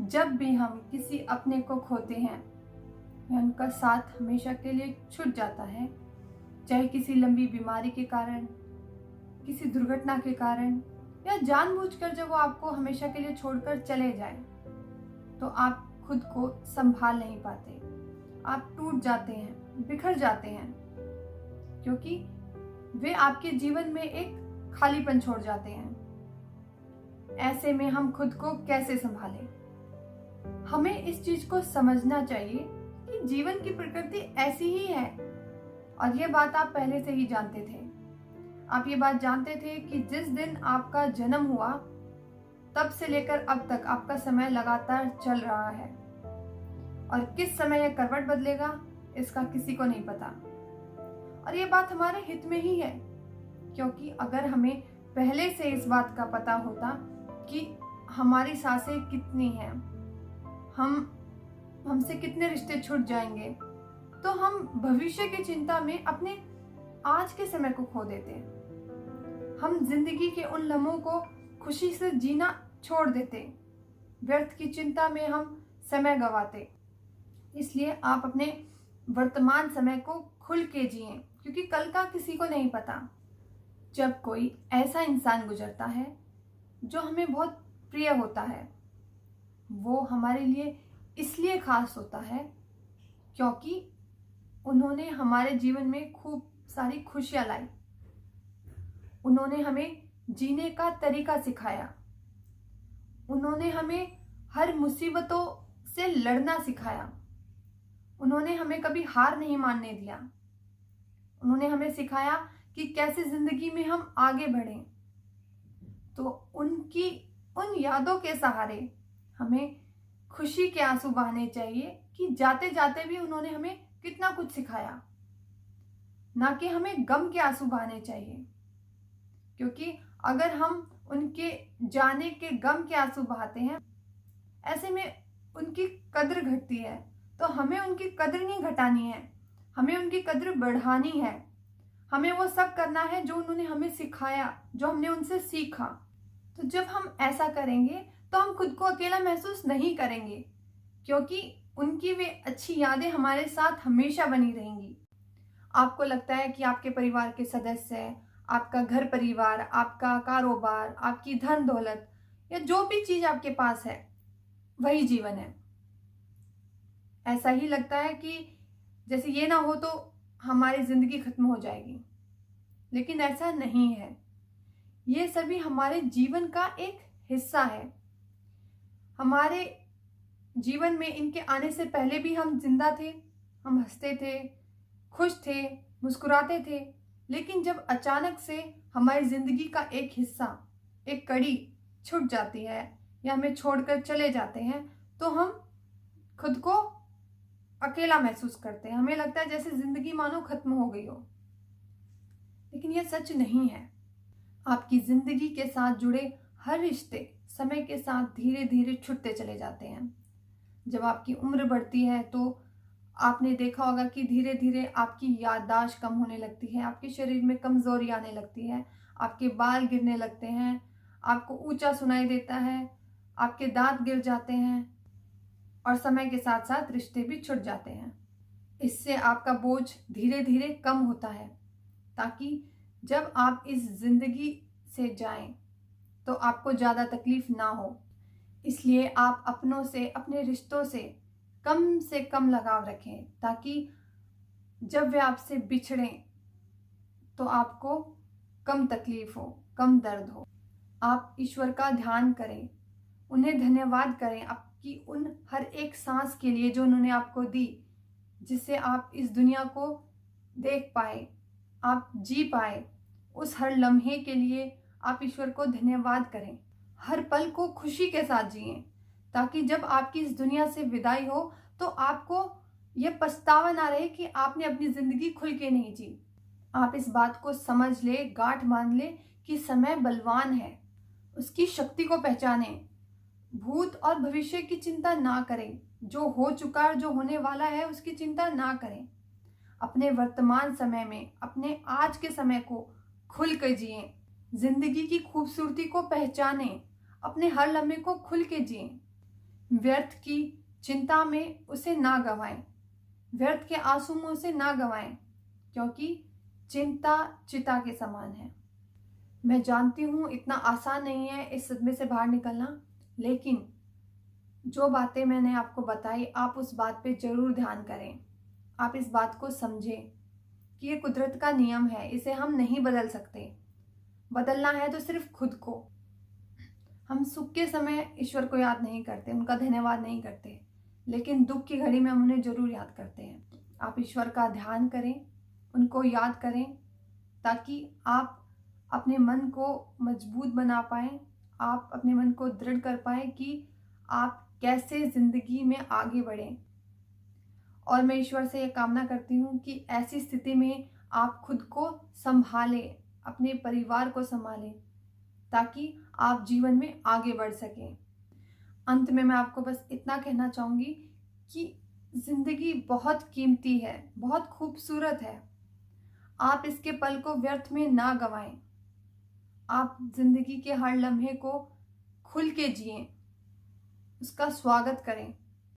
जब भी हम किसी अपने को खोते हैं या उनका साथ हमेशा के लिए छूट जाता है, चाहे किसी लंबी बीमारी के कारण, किसी दुर्घटना के कारण या जानबूझकर जब वो आपको हमेशा के लिए छोड़कर चले जाए, तो आप खुद को संभाल नहीं पाते। आप टूट जाते हैं, बिखर जाते हैं, क्योंकि वे आपके जीवन में एक खालीपन छोड़ जाते हैं। ऐसे में हम खुद को कैसे संभालें? हमें इस चीज को समझना चाहिए कि जीवन की प्रकृति ऐसी ही है, और ये बात आप पहले से ही जानते थे। आप ये बात जानते थे कि जिस दिन आपका जन्म हुआ तब से लेकर अब तक आपका समय लगातार चल रहा है, और किस समय यह करवट बदलेगा इसका किसी को नहीं पता। और ये बात हमारे हित में ही है, क्योंकि अगर हमें पहले से इस बात का पता होता कि हमारी सांसें कितनी हैं, हमसे कितने रिश्ते छूट जाएंगे, तो हम भविष्य की चिंता में अपने आज के समय को खो देते। हम जिंदगी के उन लम्हों को खुशी से जीना छोड़ देते, व्यर्थ की चिंता में हम समय गंवाते। इसलिए आप अपने वर्तमान समय को खुल के जिएं, क्योंकि कल का किसी को नहीं पता। जब कोई ऐसा इंसान गुजरता है जो हमें बहुत प्रिय होता है, वो हमारे लिए इसलिए खास होता है क्योंकि उन्होंने हमारे जीवन में खूब सारी खुशियां लाई। उन्होंने हमें जीने का तरीका सिखाया। उन्होंने हमें हर मुसीबतों से लड़ना सिखाया। उन्होंने हमें कभी हार नहीं मानने दिया। उन्होंने हमें सिखाया कि कैसे जिंदगी में हम आगे बढ़ें। तो उनकी उन यादों के सहारे हमें खुशी के आंसू बहाने चाहिए कि जाते जाते भी उन्होंने हमें कितना कुछ सिखाया, ना कि हमें गम के आंसू बहाने चाहिए। क्योंकि अगर हम उनके जाने के गम के आंसू बहाते हैं, ऐसे में उनकी कद्र घटती है। तो हमें उनकी कद्र नहीं घटानी है, हमें उनकी कद्र बढ़ानी है। हमें वो सब करना है जो उन्होंने हमें सिखाया, जो हमने उनसे सीखा। तो जब हम ऐसा करेंगे तो हम खुद को अकेला महसूस नहीं करेंगे, क्योंकि उनकी वे अच्छी यादें हमारे साथ हमेशा बनी रहेंगी। आपको लगता है कि आपके परिवार के सदस्य, आपका घर परिवार, आपका कारोबार, आपकी धन दौलत या जो भी चीज आपके पास है वही जीवन है। ऐसा ही लगता है कि जैसे ये ना हो तो हमारी जिंदगी खत्म हो जाएगी, लेकिन ऐसा नहीं है। ये सभी हमारे जीवन का एक हिस्सा है। हमारे जीवन में इनके आने से पहले भी हम जिंदा थे, हम हंसते थे, खुश थे, मुस्कुराते थे। लेकिन जब अचानक से हमारी जिंदगी का एक हिस्सा, एक कड़ी छूट जाती है या हमें छोड़कर चले जाते हैं, तो हम खुद को अकेला महसूस करते हैं। हमें लगता है जैसे जिंदगी मानो खत्म हो गई हो, लेकिन यह सच नहीं है। आपकी जिंदगी के साथ जुड़े हर रिश्ते समय के साथ धीरे धीरे छूटते चले जाते हैं। जब आपकी उम्र बढ़ती है तो आपने देखा होगा कि धीरे धीरे आपकी याददाश्त कम होने लगती है, आपके शरीर में कमजोरी आने लगती है, आपके बाल गिरने लगते हैं, आपको ऊंचा सुनाई देता है, आपके दांत गिर जाते हैं, और समय के साथ साथ रिश्ते भी छूट जाते हैं। इससे आपका बोझ धीरे धीरे कम होता है, ताकि जब आप इस जिंदगी से जाएं तो आपको ज़्यादा तकलीफ ना हो। इसलिए आप अपनों से, अपने रिश्तों से कम लगाव रखें, ताकि जब वे आपसे बिछड़ें तो आपको कम तकलीफ हो, कम दर्द हो। आप ईश्वर का ध्यान करें, उन्हें धन्यवाद करें आपकी उन हर एक सांस के लिए जो उन्होंने आपको दी, जिससे आप इस दुनिया को देख पाए, आप जी पाए। उस हर लम्हे के लिए आप ईश्वर को धन्यवाद करें। हर पल को खुशी के साथ जिएं, ताकि जब आपकी इस दुनिया से विदाई हो तो आपको यह पछतावा ना रहे कि आपने अपनी जिंदगी खुल के नहीं जी। आप इस बात को समझ ले, गांठ बांध ले कि समय बलवान है, उसकी शक्ति को पहचानें। भूत और भविष्य की चिंता ना करें, जो हो चुका और जो होने वाला है उसकी चिंता ना करें। अपने वर्तमान समय में, अपने आज के समय को खुल कर जिएं, जिंदगी की खूबसूरती को पहचानें, अपने हर लम्हे को खुल के जिएं। व्यर्थ की चिंता में उसे ना गंवाएं, व्यर्थ के आंसू में उसे ना गंवाएं, क्योंकि चिंता चिता के समान है। मैं जानती हूँ इतना आसान नहीं है इस सदमे से बाहर निकलना, लेकिन जो बातें मैंने आपको बताई आप उस बात पे जरूर ध्यान करें। आप इस बात को समझें कि ये कुदरत का नियम है, इसे हम नहीं बदल सकते। बदलना है तो सिर्फ खुद को। हम सुख के समय ईश्वर को याद नहीं करते, उनका धन्यवाद नहीं करते, लेकिन दुख की घड़ी में हम उन्हें जरूर याद करते हैं। आप ईश्वर का ध्यान करें, उनको याद करें, ताकि आप अपने मन को मजबूत बना पाएं, आप अपने मन को दृढ़ कर पाएं कि आप कैसे जिंदगी में आगे बढ़ें। और मैं ईश्वर से ये कामना करती हूँ कि ऐसी स्थिति में आप खुद को संभालें, अपने परिवार को संभालें, ताकि आप जीवन में आगे बढ़ सकें। अंत में मैं आपको बस इतना कहना चाहूँगी कि जिंदगी बहुत कीमती है, बहुत खूबसूरत है। आप इसके पल को व्यर्थ में ना गंवाएं। आप जिंदगी के हर लम्हे को खुल के जिएं, उसका स्वागत करें।